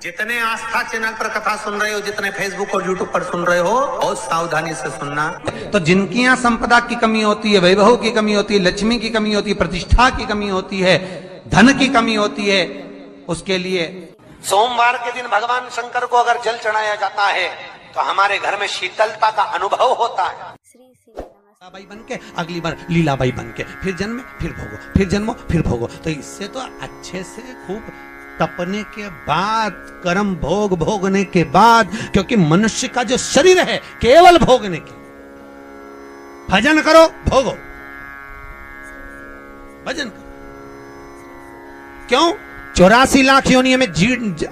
जितने आस्था चैनल पर कथा सुन रहे हो, जितने फेसबुक और यूट्यूब पर सुन रहे हो, बहुत सावधानी से सुनना। तो जिनकी यहाँ संपदा की कमी होती है, वैभव की कमी होती है, लक्ष्मी की कमी होती है, प्रतिष्ठा की कमी होती है, धन की कमी होती है, उसके लिए सोमवार के दिन भगवान शंकर को अगर जल चढ़ाया जाता है तो हमारे घर में शीतलता का अनुभव होता है। लीलाबाई बन के अगली बार लीलाबाई बन के फिर जन्मे फिर भोगो, फिर जन्मो फिर भोगो। तो इससे तो अच्छे से खूब तपने के बाद, कर्म भोग भोगने के बाद, क्योंकि मनुष्य का जो शरीर है केवल भोगने के, भजन करो भोगो, भजन करो। क्यों? 84 लाख योनियों में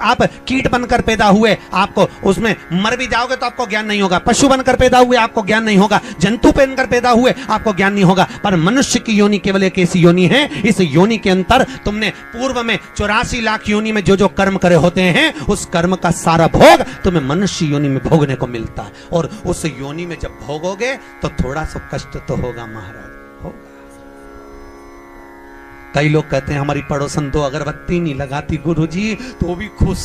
आप कीट बनकर पैदा हुए, आपको उसमें मर भी जाओगे तो आपको ज्ञान नहीं होगा। पशु बनकर पैदा हुए आपको ज्ञान नहीं होगा, जंतु बनकर पैदा हुए आपको ज्ञान नहीं होगा। पर मनुष्य की योनि केवल एक ऐसी योनि है, इस योनि के अंतर तुमने पूर्व में 84 लाख योनि में जो जो कर्म करे होते हैं, उस कर्म का सारा भोग तुम्हें मनुष्य योनि में भोगने को मिलता है। और उस योनि में जब भोगोगे तो थोड़ा सा कष्ट तो होगा महाराज, होगा। कई लोग कहते हैं हमारी पड़ोसन तो अगरबत्ती नहीं लगाती गुरुजी तो भी खुश,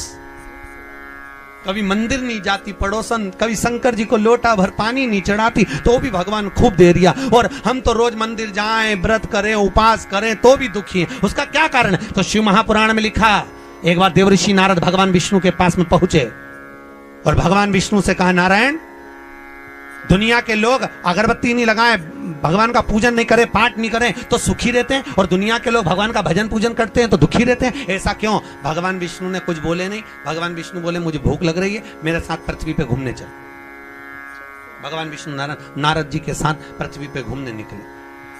कभी मंदिर नहीं जाती पड़ोसन, कभी शंकर जी को लोटा भर पानी नहीं चढ़ाती तो भी भगवान खूब दे दिया, और हम तो रोज मंदिर जाएं, व्रत करें, उपास करें तो भी दुखी हैं। उसका क्या कारण है? तो शिव महापुराण में लिखा, एक बार देवऋषि नारद भगवान विष्णु के पास में पहुंचे और भगवान विष्णु से कहा, नारायण, दुनिया के लोग अगरबत्ती नहीं लगाए, भगवान का पूजन नहीं करे, पाठ नहीं करें तो सुखी रहते हैं, और दुनिया के लोग भगवान का भजन पूजन करते हैं तो दुखी रहते हैं, ऐसा क्यों? भगवान विष्णु ने कुछ बोले नहीं। भगवान विष्णु बोले, मुझे भूख लग रही है, मेरे साथ पृथ्वी पे घूमने चल। भगवान विष्णु नारद जी के साथ पृथ्वी पे घूमने निकले।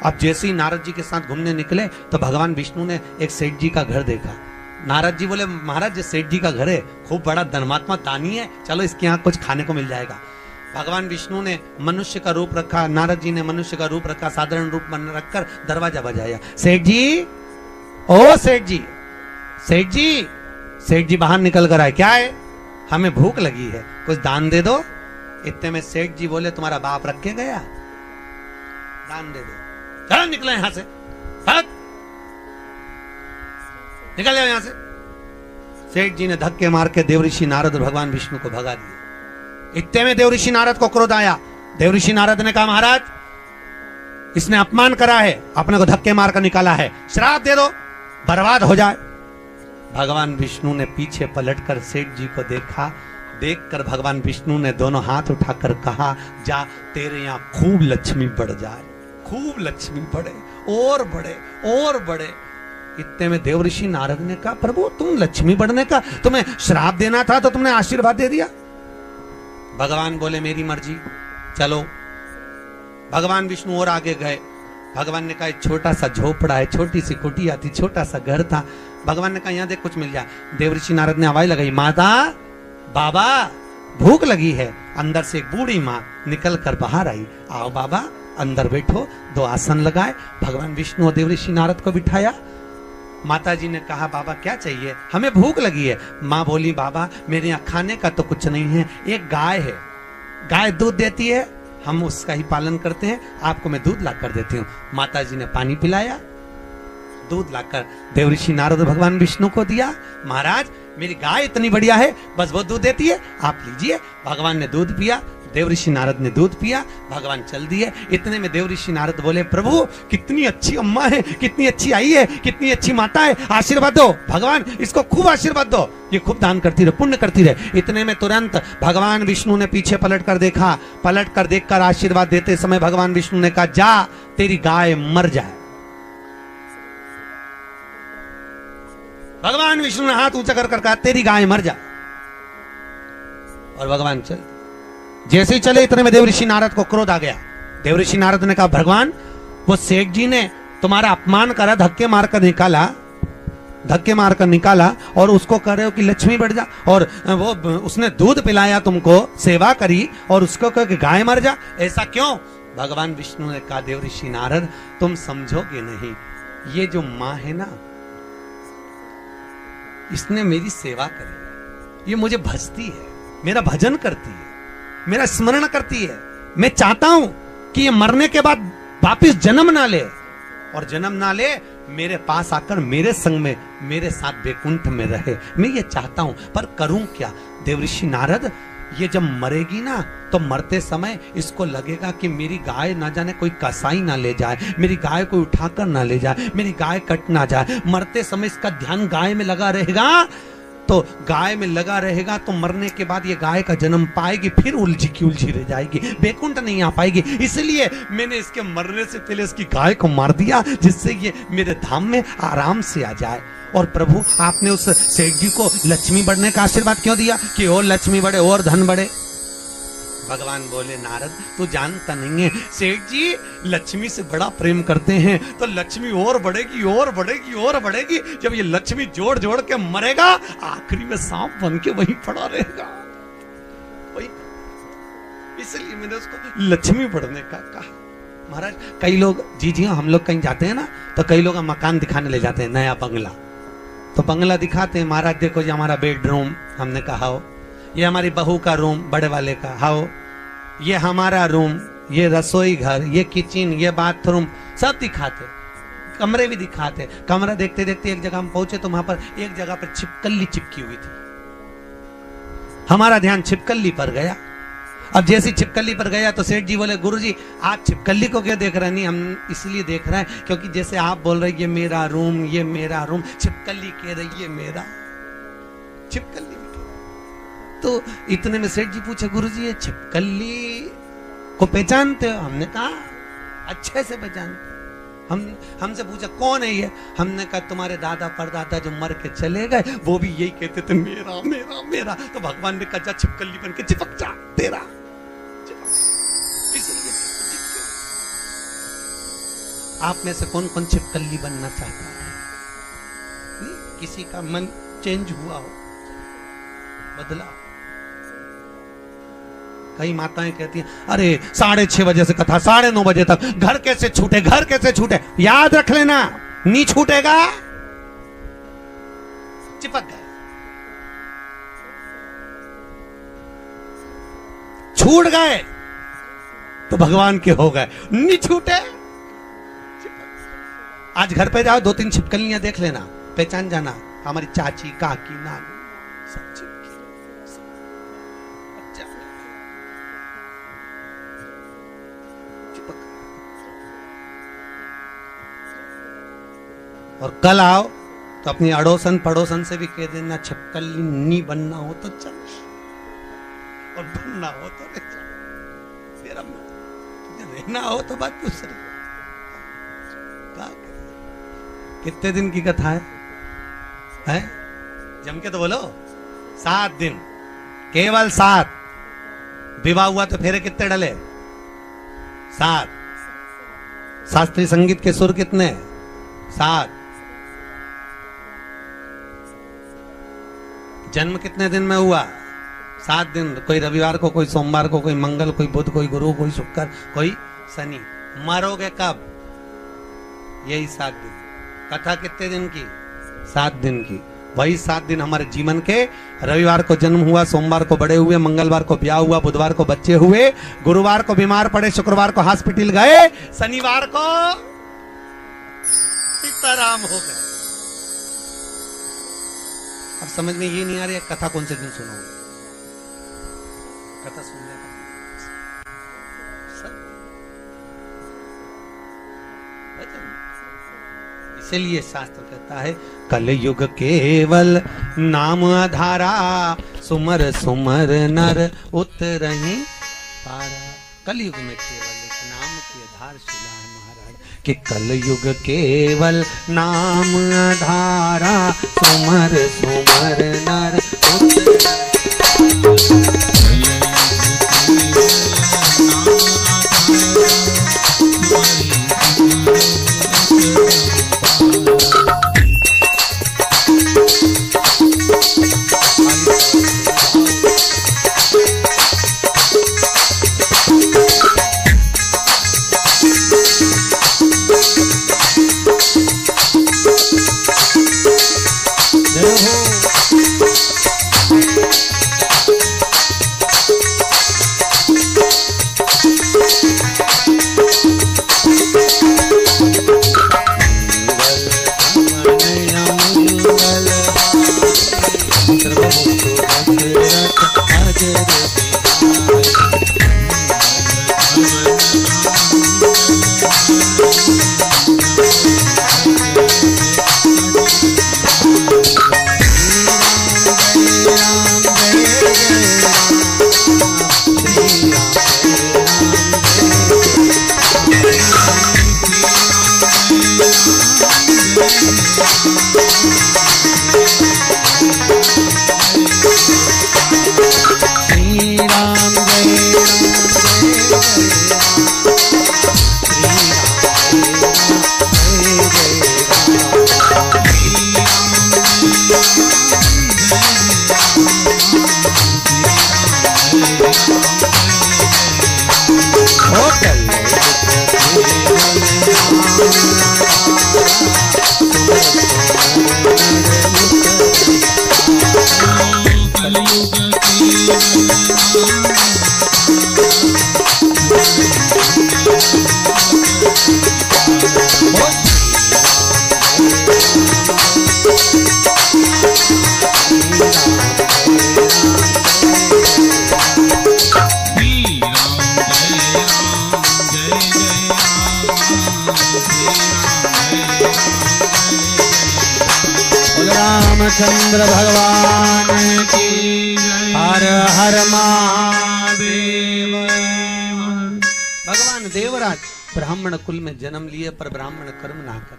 अब जैसे ही नारद जी के साथ घूमने निकले तो भगवान विष्णु ने एक सेठ जी का घर देखा। नारद जी बोले, महाराज ये सेठ जी का घर है, खूब बड़ा धर्मात्मा दानी है, चलो इसके यहाँ कुछ खाने को मिल जाएगा। भगवान विष्णु ने मनुष्य का रूप रखा, नारद जी ने मनुष्य का रूप रखा, साधारण रूप बन रखकर दरवाजा बजाया। सेठ जी, ओ सेठ जी, सेठ जी। सेठ जी बाहर निकल कर आए, क्या है? हमें भूख लगी है, कुछ दान दे दो। इतने में सेठ जी बोले, तुम्हारा बाप रख के गया, दान दे दो। चलो निकले यहां से, निकल जाओ यहां से। सेठ जी ने धक्के मार के देवऋषि नारद और भगवान विष्णु को भगा दिया। इतने में देवऋषि नारद को क्रोध आया। देवऋषि नारद ने कहा, महाराज इसने अपमान करा है, अपने को धक्के मारकर निकाला है, श्राप दे दो, बर्बाद हो जाए। भगवान विष्णु ने पीछे पलटकर सेठ जी को देखा, देखकर भगवान विष्णु ने दोनों हाथ उठाकर कहा, जा तेरे यहाँ खूब लक्ष्मी बढ़ जाए, खूब लक्ष्मी बढ़े और बढ़े और बढ़े। इतने में देवऋषि नारद ने कहा, प्रभु तुम लक्ष्मी बढ़ने का, तुम्हें श्राप देना था तो तुमने आशीर्वाद दे दिया। भगवान बोले, मेरी मर्जी, चलो। भगवान विष्णु और आगे गए। भगवान ने कहा, छोटा सा झोपड़ा है, छोटी सी कुटिया थी, छोटा सा घर था। भगवान ने कहा, यहाँ देख कुछ मिल जाए। देवऋषि नारद ने आवाज लगाई, माता, बाबा भूख लगी है। अंदर से एक बूढ़ी माँ निकल कर बाहर आई, आओ बाबा अंदर बैठो। 2 आसन लगाए, भगवान विष्णु और देवऋषि नारद को बिठाया। माता जी ने कहा, बाबा क्या चाहिए? हमें भूख लगी है। माँ बोली, बाबा मेरे यहाँ खाने का तो कुछ नहीं है, एक गाय है, गाय दूध देती है, हम उसका ही पालन करते हैं, आपको मैं दूध ला कर देती हूँ। माता जी ने पानी पिलाया, दूध लाकर देवऋषि नारद भगवान विष्णु को दिया। महाराज मेरी गाय इतनी बढ़िया है, बस वो दूध देती है, आप लीजिए। भगवान ने दूध पिया, देवऋषि नारद ने दूध पिया, भगवान चल दिए। इतने में देवऋषि नारद बोले, प्रभु कितनी अच्छी अम्मा है, कितनी अच्छी आई है, कितनी अच्छी माता है, आशीर्वाद दो भगवान, इसको खूब आशीर्वाद दो, ये खूब दान करती रहे, पुण्य करती रहे। इतने में तुरंत भगवान विष्णु ने पीछे पलट कर देखा, पलट कर देखकर आशीर्वाद देते समय भगवान विष्णु ने कहा, जा तेरी गाय मर जाए। भगवान विष्णु ने हाथ ऊंचा कर कहा, तेरी गाय मर जाए, और भगवान चल। जैसे ही चले इतने में देवऋषि नारद को क्रोध आ गया। देवऋषि नारद ने कहा, भगवान वो सेठ जी ने तुम्हारा अपमान करा, धक्के मारकर निकाला, और उसको कह रहे हो कि लक्ष्मी बढ़ जा, और वो उसने दूध पिलाया तुमको, सेवा करी, और उसको कह कि गाय मर जा, ऐसा क्यों? भगवान विष्णु ने कहा, देवऋषि नारद तुम समझोगे नहीं, ये जो माँ है ना, इसने मेरी सेवा करी, ये मुझे भजती है, मेरा भजन करती है, मेरा स्मरण करती है। मैं चाहता हूं कि ये मरने के बाद वापिस जन्म ना ले, और जन्म ना ले मेरे पास आकर मेरे संग में मेरे साथ वैकुंठ में रहे। मैं ये चाहता हूं, पर करूं क्या? देवऋषि नारद, ये जब मरेगी ना तो मरते समय इसको लगेगा कि मेरी गाय ना जाने कोई कसाई ना ले जाए, मेरी गाय कोई उठाकर ना ले जाए, मेरी गाय कट ना जाए। मरते समय इसका ध्यान गाय में लगा रहेगा, तो गाय में लगा रहेगा तो मरने के बाद ये गाय का जन्म पाएगी, फिर उलझी की उलझी रह जाएगी, वैकुंठ नहीं आ पाएगी। इसलिए मैंने इसके मरने से पहले इसकी गाय को मार दिया, जिससे ये मेरे धाम में आराम से आ जाए। और प्रभु, आपने उस सेठ जी को लक्ष्मी बढ़ने का आशीर्वाद क्यों दिया कि और लक्ष्मी बढ़े और धन बढ़े? भगवान बोले, नारद तू जानता नहीं है, सेठ जी लक्ष्मी से बड़ा प्रेम करते हैं, तो लक्ष्मी और बढ़ेगी और बढ़ेगी और बढ़ेगी। जब ये लक्ष्मी जोड़ जोड़ के मरेगा, आखिरी में सांप बन के वहीं पड़ा रहेगा। वही, इसलिए मैंने उसको लक्ष्मी बढ़ने का कहा। महाराज, कई लोग जी हम लोग कहीं जाते हैं ना, तो कई लोग मकान दिखाने ले जाते हैं, नया बंगला, तो बंगला दिखाते हैं। महाराज देखो, ये हमारा बेडरूम, हमने कहा हो, ये हमारी बहू का रूम बड़े वाले का, हाओ ये हमारा रूम, ये रसोई घर, ये किचन, ये बाथरूम, सब दिखाते, कमरे भी दिखाते। कमरा देखते देखते एक जगह हम पहुंचे तो वहां पर एक जगह पर छिपकली चिपकी हुई थी। हमारा ध्यान छिपकली पर गया। अब जैसी छिपकली पर गया तो सेठ जी बोले, गुरुजी आप छिपकली को क्यों देख रहे हैं? नहीं, हम इसलिए देख रहे हैं क्योंकि जैसे आप बोल रहे ये मेरा रूम, ये मेरा रूम, छिपकली कह रही है मेरा, छिपकली। तो इतने में सेठ जी पूछे, गुरुजी ये छिपकली को पहचानते हो? हमने कहा अच्छे से पहचानते। हमसे पूछा कौन है ये? हमने कहा तुम्हारे दादा परदादा जो मर के चले गए वो भी यही कहते थे, मेरा मेरा मेरा। तो भगवान ने कहा छिपकली बन के चिपक जा, तेरा। इसलिए आप में से कौन कौन छिपकली बनना चाहता है? किसी का मन चेंज हुआ हो, बदला। कई माताएं कहती हैं, अरे 6:30 बजे से कथा 9:30 बजे तक, घर कैसे छूटे, घर कैसे छूटे? याद रख लेना, नहीं छूटेगा, चिपक गए। छूट गए तो भगवान के हो गए, नहीं छूटे। आज घर पे जाओ, 2-3 छिपकलियां देख लेना, पहचान जाना, हमारी चाची, काकी, नानी, सब चिपकी। और कल आओ तो अपनी अड़ोसन पड़ोसन से भी कह देना, छिपकली नहीं बनना हो तो चल, और बनना हो तो रह जा, तेरा रहना हो तो बात दूसरी। कितने दिन की कथा है? जम के तो बोलो, 7 दिन, केवल 7। विवाह हुआ तो फेरे कितने डले? 7। शास्त्रीय संगीत के सुर कितने? 7। जन्म कितने दिन में हुआ? 7 दिन। कोई रविवार को, कोई सोमवार को, कोई मंगल, कोई बुध, कोई गुरु, कोई शुक्र, कोई शनि। मरोगे कब? यही 7 दिन। कथा कितने दिन की? 7 दिन की। वही 7 दिन हमारे जीवन के, रविवार को जन्म हुआ, सोमवार को बड़े हुए, मंगलवार को ब्याह हुआ, बुधवार को बच्चे हुए, गुरुवार को बीमार पड़े, शुक्रवार को हॉस्पिटल गए, शनिवार को सीताराम हो गए। अब समझ में ये नहीं आ रही है कथा कौन से दिन सुनोगे? कथा सुनने का इसलिए शास्त्र कहता है, कलयुग केवल नाम आधारा, सुमर सुमर नर उतरहि पारा। कलयुग में केवल एक नाम की आधारशिला है महाराज, कि कलयुग केवल नाम आधारा, सुमर सुमर नर हो रामचंद्र भगवान की हर हर महादेव। भगवान देवराज ब्राह्मण कुल में जन्म लिए पर ब्राह्मण कर्म ना कर।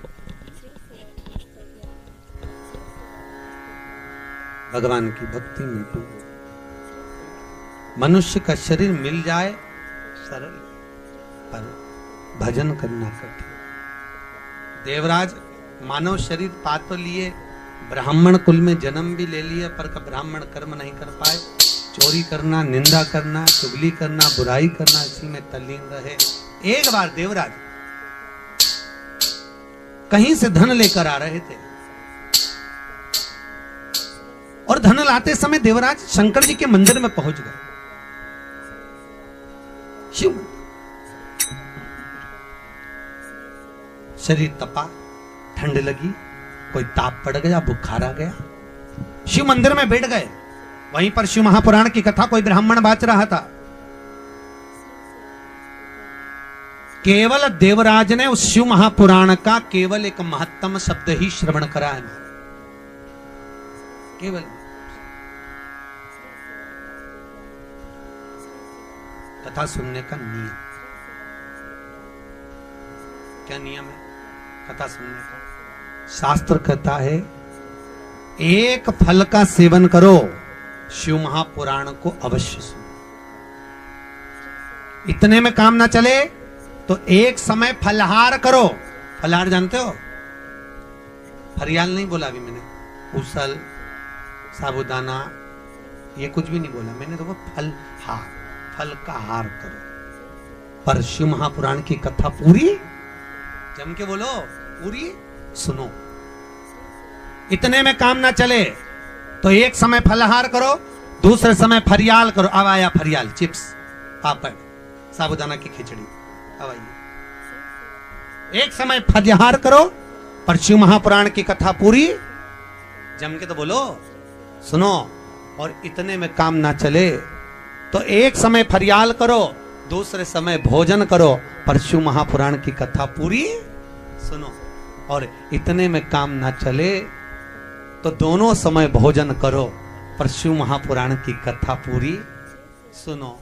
भगवान की भक्ति में तू मनुष्य का शरीर मिल जाए सरल, पर भजन करना कठिन। देवराज मानव शरीर पा तो लिए, ब्राह्मण कुल में जन्म भी ले लिया, पर का ब्राह्मण कर्म नहीं कर पाए। चोरी करना, निंदा करना, चुगली करना, बुराई करना, इसी में तल्लीन रहे। एक बार देवराज कहीं से धन लेकर आ रहे थे और धन लाते समय देवराज शंकर जी के मंदिर में पहुंच गए। शिव शरीर तपा, ठंड लगी, कोई ताप पड़ गया, बुखार आ गया। शिव मंदिर में बैठ गए। वहीं पर शिव महापुराण की कथा कोई ब्राह्मण बाच रहा था। केवल देवराज ने उस शिव महापुराण का केवल एक महत्तम शब्द ही श्रवण करा है। केवल कथा सुनने का नियम क्या नियम है? कथा सुनने का शास्त्र कहता है एक फल का सेवन करो, शिव महापुराण को अवश्य सुनो। इतने में काम ना चले तो एक समय फलहार करो। फलहार जानते हो? फरियाल नहीं बोला अभी मैंने, उसल, साबुदाना, ये कुछ भी नहीं बोला मैंने। तो वो फलहार, फल का हार करो। पर शिव महापुराण की कथा पूरी जम के बोलो, पूरी सुनो। इतने में काम ना चले तो एक समय फलहार करो, दूसरे समय फरियाल करो। अब आया फरियाल, चिप्स, पापड़, साबुदाना की खिचड़ी। अब आइए, एक समय फलहार करो पर शिव महापुराण की कथा पूरी जम के तो बोलो, सुनो। और इतने में काम ना चले तो एक समय फरियाल करो, दूसरे समय भोजन करो, पर शिव महापुराण की कथा पूरी सुनो। और इतने में काम ना चले तो दोनों समय भोजन करो, पर शिव महापुराण की कथा पूरी सुनो।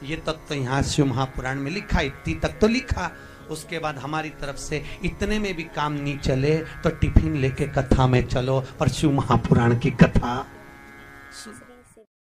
ये तक तो यहाँ शिव महापुराण में लिखा, इतनी तक तो लिखा। उसके बाद हमारी तरफ से इतने में भी काम नहीं चले तो टिफिन लेके कथा में चलो, पर शिव महापुराण की कथा सुनो।